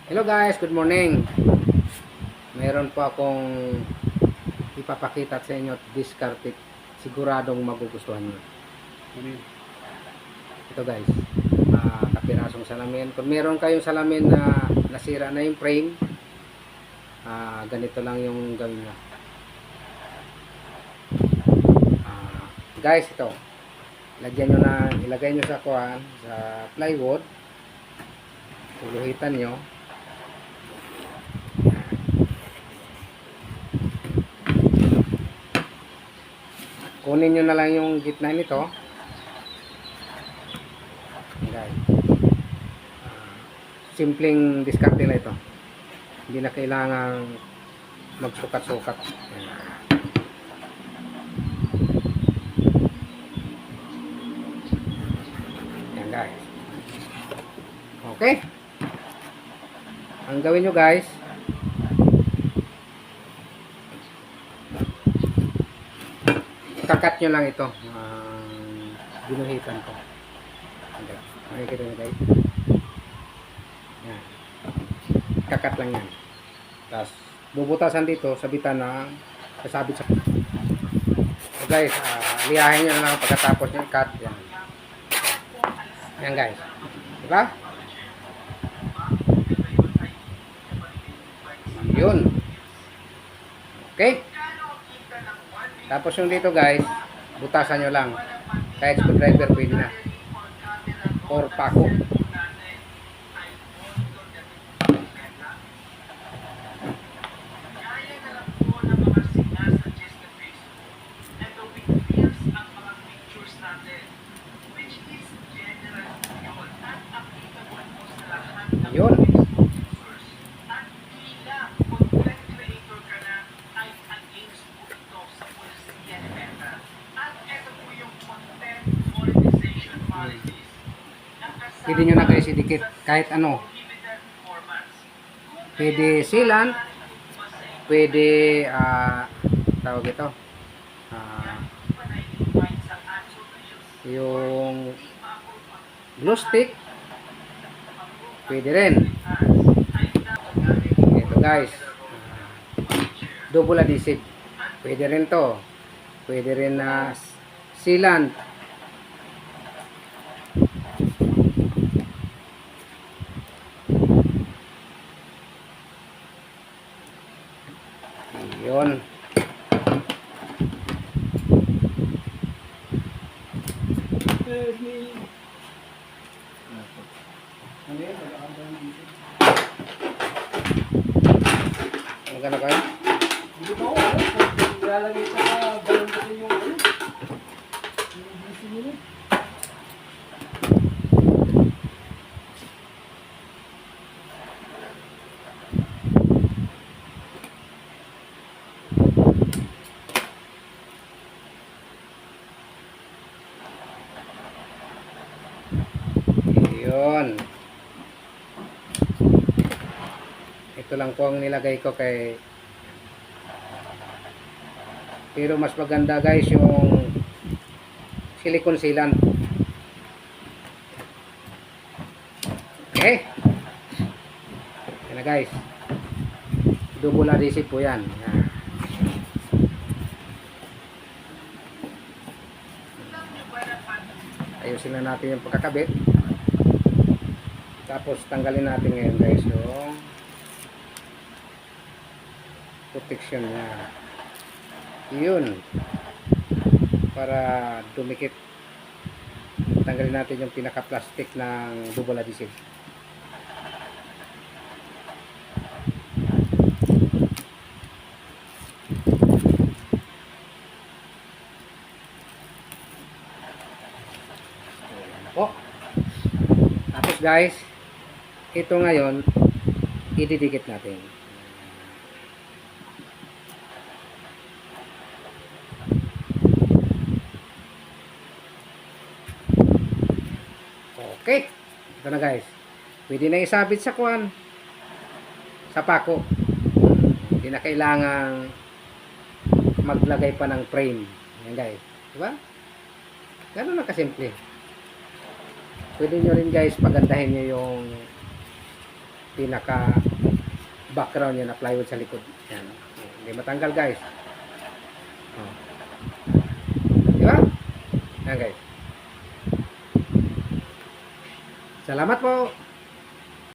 Hello guys, good morning. Meron po akong ipapakita sa inyo at diskarte. Siguradong magugustuhan nyo. Ito guys, kapirasong salamin. Kung meron kayong salamin na nasira na yung frame, ganito lang yung gawin nyo. Guys, ito. Ilagay nyo sa kuwan, sa plywood. Tuluhitan nyo. Kunin nyo na lang yung gitna nito. Okay. Simpleng diskarte na ito. Hindi na kailangang magsukat-sukat. Yan guys. Okay. Ang gawin nyo guys, kakat nyo lang ito. Binuhitan ko. Okay. Makikita nyo guys. Yan. Kakat lang yan. Tapos, bubutasan dito, sabitan na kasabit sa... So guys, liyahin nyo na lang pagkatapos nyo cut. Yan. Yan guys. Diba? Yun. Okay. Tapos yung dito guys, butasan nyo lang. Kahit screwdriver pwede na. Or pako. Yun. Pwede nyo na guys idikit kahit ano. Pwede sealant, pwede tawag ito yung glue stick, pwede rin. Ito guys, double adhesive, pwede rin to, pwede rin na sealant. Yun. Magkano kayo? Hindi ko ako. Ilalagay sa balon ko yung busy nila. Yun. Ito lang po ang nilagay ko kay, pero mas maganda guys yung silicone sealant. Okay. Yan na guys. Double adhesive po yan. Yan. Ayusin na natin yung pagkakabit. Tapos tanggalin natin ngayon guys yung protection niya. Yun. Para dumikit. Tanggalin natin yung pinaka-plastic ng double adhesive. Oh. Tapos guys, ito ngayon ididikit natin. Okay. Ito na guys. Pwede na isabit sa kuwan. Sa pako. Hindi na kailangang maglagay pa ng frame. Yan guys. Diba? Ganun na kasimple. Pwede nyo rin guys pagandahin nyo yung pinaka background niya na plywood sa likod. Yan. Hindi matanggal guys. Oh. Di ba? Yan guys. Salamat po.